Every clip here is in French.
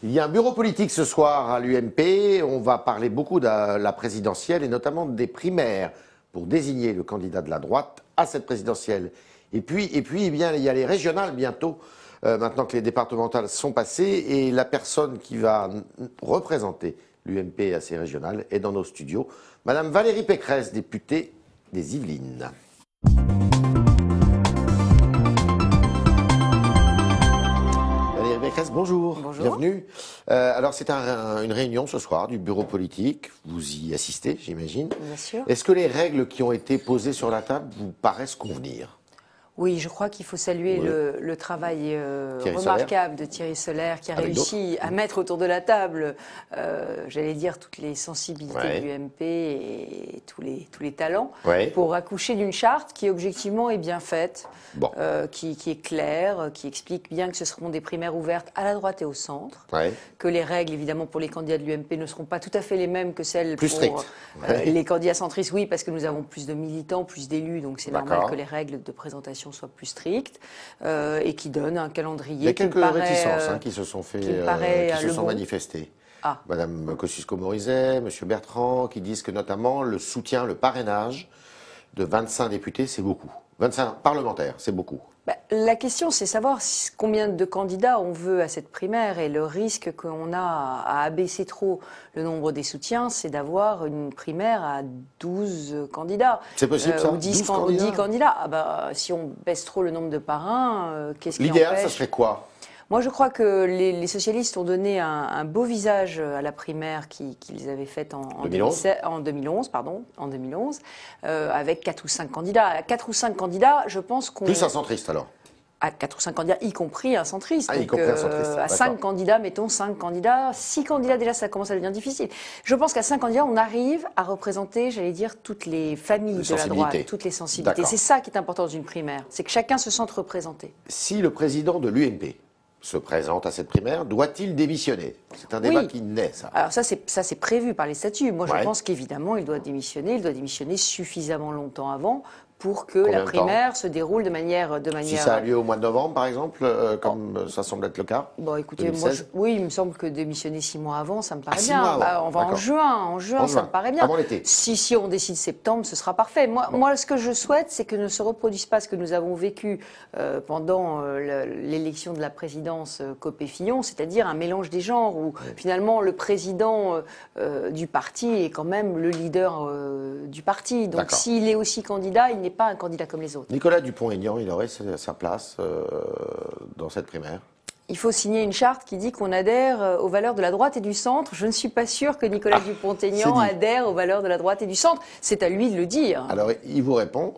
Il y a un bureau politique ce soir à l'UMP. On va parler beaucoup de la présidentielle et notamment des primaires pour désigner le candidat de la droite à cette présidentielle. Et puis eh bien, il y a les régionales bientôt, maintenant que les départementales sont passées. Et la personne qui va représenter l'UMP à ces régionales est dans nos studios. Madame Valérie Pécresse, députée des Yvelines. Bonjour, bonjour. Bienvenue. Alors c'est une réunion ce soir du bureau politique, vous y assistez j'imagine. Bien sûr. Est-ce que les règles qui ont été posées sur la table vous paraissent convenir ? Oui, je crois qu'il faut saluer le travail remarquable de Thierry Solaire qui a réussi à mettre autour de la table, j'allais dire, toutes les sensibilités de l'UMP et tous les talents pour accoucher d'une charte qui objectivement est bien faite, qui est claire, qui explique bien que ce seront des primaires ouvertes à la droite et au centre, que les règles évidemment pour les candidats de l'UMP ne seront pas tout à fait les mêmes que celles pour les candidats centristes, oui, parce que nous avons plus de militants, plus d'élus, donc c'est normal que les règles de présentation soit plus stricte et qui donne un calendrier. Il y a quelques réticences qui se sont manifestées. Madame Kosciusko-Morizet, Monsieur Bertrand, qui disent que notamment le soutien, le parrainage de 25 députés, c'est beaucoup. 25 parlementaires, c'est beaucoup. La question, c'est savoir combien de candidats on veut à cette primaire et le risque qu'on a à abaisser trop le nombre des soutiens, c'est d'avoir une primaire à 12 candidats. C'est possible ça, ou 10 candidats. Si on baisse trop le nombre de parrains, qu'est-ce qui empêche ? L'idéal, ça serait quoi ? Moi, je crois que les socialistes ont donné un beau visage à la primaire qu'ils avaient faite en 2011, avec 4 ou 5 candidats. À 4 ou 5 candidats, je pense qu'on... Plus un centriste, alors ? À 4 ou 5 candidats, y compris un centriste. Y compris un centriste. À 5 candidats, mettons 5 candidats. 6 candidats, déjà, ça commence à devenir difficile. Je pense qu'à 5 candidats, on arrive à représenter, j'allais dire, toutes les familles de la droite, toutes les sensibilités. C'est ça qui est important dans une primaire, c'est que chacun se sente représenté. Si le président de l'UMP se présente à cette primaire, doit-il démissionner? C'est un débat qui naît, ça. Alors ça, c'est prévu par les statuts. Moi, je pense qu'évidemment, il doit démissionner suffisamment longtemps avant pour que la primaire se déroule de manière... Si ça a lieu au mois de novembre, par exemple, comme ça semble être le cas. Bon, écoutez, il me semble que démissionner 6 mois avant, ça me paraît bien. On va en juin, ça me paraît bien. Avant l'été. Si on décide septembre, ce sera parfait. Moi, ce que je souhaite, c'est que ne se reproduise pas ce que nous avons vécu pendant l'élection de la présidence Copé-Fillon, c'est-à-dire un mélange des genres où finalement le président du parti est quand même le leader du parti. Donc s'il est aussi candidat, il n'est pas un candidat comme les autres. Nicolas Dupont-Aignan, il aurait sa place dans cette primaire? Il faut signer une charte qui dit qu'on adhère aux valeurs de la droite et du centre. Je ne suis pas sûr que Nicolas Dupont-Aignan adhère aux valeurs de la droite et du centre. C'est à lui de le dire. Alors, il vous répond,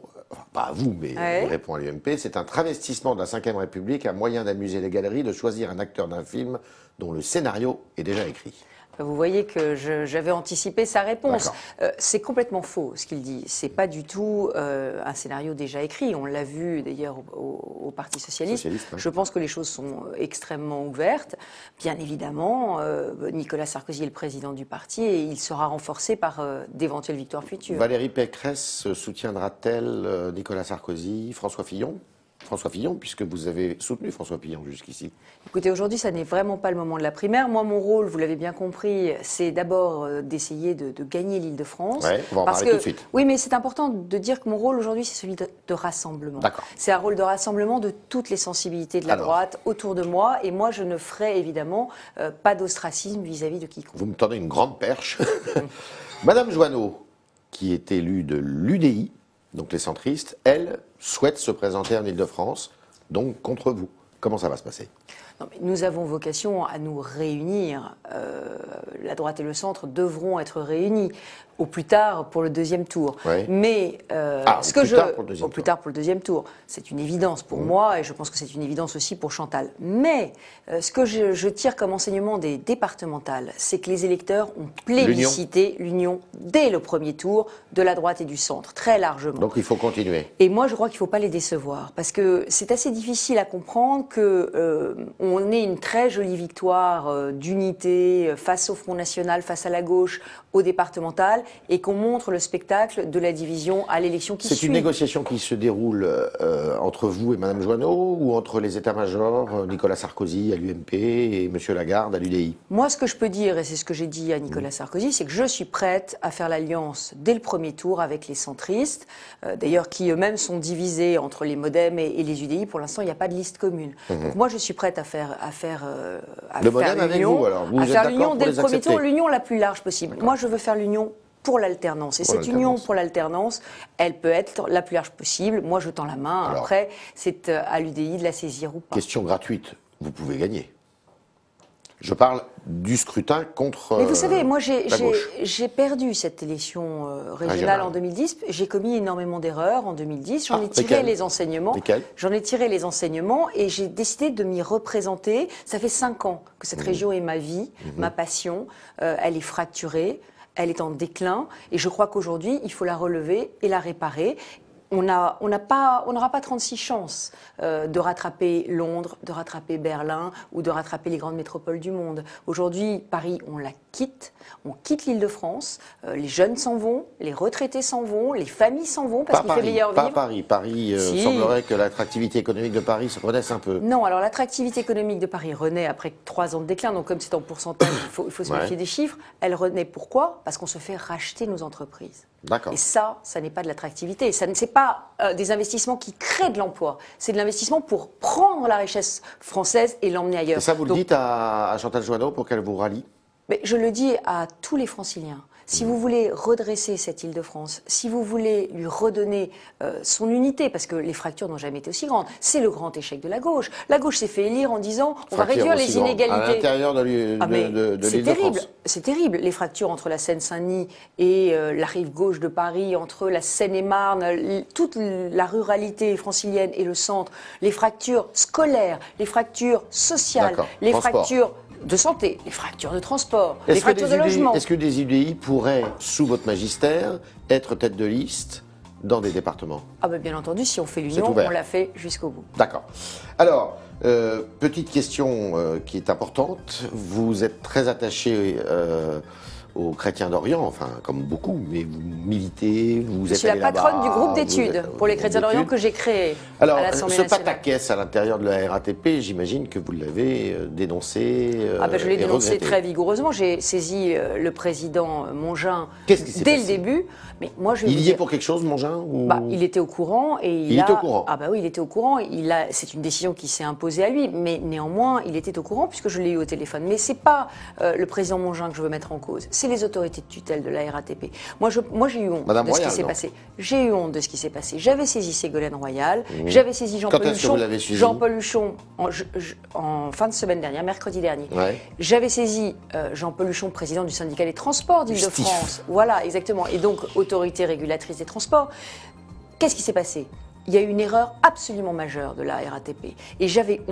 pas à vous, mais il répond à l'UMP, c'est un travestissement de la Ve République, un moyen d'amuser les galeries, de choisir un acteur d'un film dont le scénario est déjà écrit. Vous voyez que j'avais anticipé sa réponse. C'est complètement faux ce qu'il dit. C'est pas du tout un scénario déjà écrit. On l'a vu d'ailleurs au Parti socialiste. Je pense que les choses sont extrêmement ouvertes. Bien évidemment, Nicolas Sarkozy est le président du parti et il sera renforcé par d'éventuelles victoires futures. Valérie Pécresse soutiendra-t-elle Nicolas Sarkozy, François Fillon ? François Fillon, puisque vous avez soutenu François Fillon jusqu'ici. Écoutez, aujourd'hui, ça n'est vraiment pas le moment de la primaire. Moi, mon rôle, vous l'avez bien compris, c'est d'abord d'essayer de gagner l'Île-de-France. On va en parler tout de suite. Oui, mais c'est important de dire que mon rôle aujourd'hui, c'est celui de rassemblement. C'est un rôle de rassemblement de toutes les sensibilités de la droite autour de moi. Et moi, je ne ferai évidemment pas d'ostracisme vis-à-vis de quiconque. Vous me tendez une grande perche. Madame Joanneau, qui est élue de l'UDI, donc les centristes, elle souhaite se présenter en Île-de-France, donc contre vous. Comment ça va se passer ? Non, mais nous avons vocation à nous réunir. La droite et le centre devront être réunis au plus tard pour le deuxième tour. Mais au plus tard pour le deuxième tour, c'est une évidence pour moi et je pense que c'est une évidence aussi pour Chantal. Mais ce que je tire comme enseignement des départementales, c'est que les électeurs ont plébiscité l'union dès le premier tour de la droite et du centre, très largement. Donc il faut continuer. Et moi, je crois qu'il ne faut pas les décevoir parce que c'est assez difficile à comprendre que on ait une très jolie victoire d'unité face au Front National, face à la gauche, au départemental, et qu'on montre le spectacle de la division à l'élection qui suit. C'est une négociation qui se déroule entre vous et Mme Joanneau, ou entre les états-majors, Nicolas Sarkozy à l'UMP et M. Lagarde à l'UDI? Moi, ce que je peux dire, et c'est ce que j'ai dit à Nicolas Sarkozy, c'est que je suis prête à faire l'alliance dès le premier tour avec les centristes, d'ailleurs qui eux-mêmes sont divisés entre les Modem et les UDI. Pour l'instant, il n'y a pas de liste commune. Donc moi, je suis prête à faire l'union, à faire l'union dès le premier tour, l'union la plus large possible. Moi, je veux faire l'union pour l'alternance. Et cette union pour l'alternance, elle peut être la plus large possible. Moi, je tends la main. Alors, après, c'est à l'UDI de la saisir ou pas. Question gratuite. Vous pouvez gagner. Je parle du scrutin contre Mais vous savez, moi, j'ai perdu cette élection régionale en 2010. J'ai commis énormément d'erreurs en 2010. J'en ai tiré les enseignements. J'en ai tiré les enseignements et j'ai décidé de m'y représenter. Ça fait 5 ans que cette région est ma vie, ma passion. Elle est fracturée. Elle est en déclin et je crois qu'aujourd'hui, il faut la relever et la réparer. On n'aura pas 36 chances de rattraper Londres, de rattraper Berlin ou de rattraper les grandes métropoles du monde. Aujourd'hui, Paris, on quitte l'Île-de-France, les jeunes s'en vont, les retraités s'en vont, les familles s'en vont parce qu'il fait meilleur vivre. Pas Paris. Paris, semblerait que l'attractivité économique de Paris se renaisse un peu. Non, alors l'attractivité économique de Paris renaît après 3 ans de déclin, donc comme c'est en pourcentage, il faut se méfier des chiffres. Elle renaît pourquoi? Parce qu'on se fait racheter nos entreprises. D'accord. Et ça n'est pas de l'attractivité. Ça ne c'est pas des investissements qui créent de l'emploi. C'est de l'investissement pour prendre la richesse française et l'emmener ailleurs. Et ça, vous le dites à Chantal Joanneau pour qu'elle vous rallie? Mais je le dis à tous les Franciliens. Si vous voulez redresser cette Île-de-France, si vous voulez lui redonner son unité, parce que les fractures n'ont jamais été aussi grandes, c'est le grand échec de la gauche. La gauche s'est fait élire en disant on va réduire les inégalités. À l'intérieur de l'Île-de-France. C'est terrible. Les fractures entre la Seine-Saint-Denis et la rive gauche de Paris, entre la Seine-et-Marne, toute la ruralité francilienne et le centre, les fractures scolaires, les fractures sociales, les fractures de santé, les fractures de transport, les fractures de logement. Est-ce que des UDI pourraient, sous votre magistère, être tête de liste dans des départements? Ah ben bien entendu, si on fait l'union, on l'a fait jusqu'au bout. D'accord. Alors, petite question qui est importante. Vous êtes très attaché aux chrétiens d'Orient, enfin comme beaucoup, mais vous militez, vous êtes. Je suis la patronne du groupe d'études pour les chrétiens d'Orient que j'ai créé à l'Assemblée nationale. Alors, ce pataquès à l'intérieur de la RATP, j'imagine que vous l'avez dénoncé. Je l'ai dénoncé très vigoureusement. J'ai saisi le président Mongin dès le début. Mais moi, il y est pour quelque chose, Mongin ou... Il était au courant et il était au courant. Ah bah oui, il était au courant. C'est une décision qui s'est imposée à lui, mais néanmoins, il était au courant puisque je l'ai eu au téléphone. Mais c'est pas le président Mongin que je veux mettre en cause. C'est les autorités de tutelle de la RATP. Moi, j'ai eu honte de ce qui s'est passé. J'ai eu honte de ce qui s'est passé. J'avais saisi Ségolène Royal, j'avais saisi Jean-Paul Huchon en fin de semaine dernière, mercredi dernier. Ouais. J'avais saisi Jean-Paul Huchon, président du syndicat des transports d'Île-de-France. Voilà, exactement. Et donc, autorité régulatrice des transports. Qu'est-ce qui s'est passé ? Il y a eu une erreur absolument majeure de la RATP. Et j'avais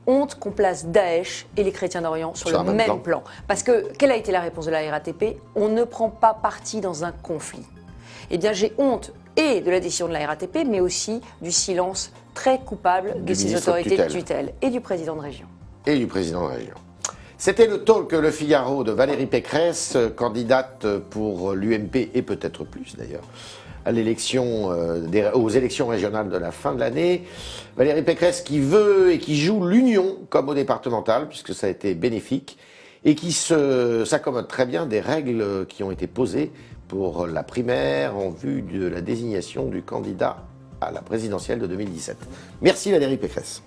honte qu'on place Daesh et les chrétiens d'Orient sur le même plan. Parce que, quelle a été la réponse de la RATP ? On ne prend pas parti dans un conflit. Eh bien, j'ai honte et de la décision de la RATP, mais aussi du silence très coupable de ces autorités de tutelle et du président de région. C'était le talk Le Figaro de Valérie Pécresse, candidate pour l'UMP et peut-être plus d'ailleurs, à l'élection, aux élections régionales de la fin de l'année. Valérie Pécresse qui veut et qui joue l'union comme au départemental, puisque ça a été bénéfique, et qui s'accommode très bien des règles qui ont été posées pour la primaire en vue de la désignation du candidat à la présidentielle de 2017. Merci Valérie Pécresse.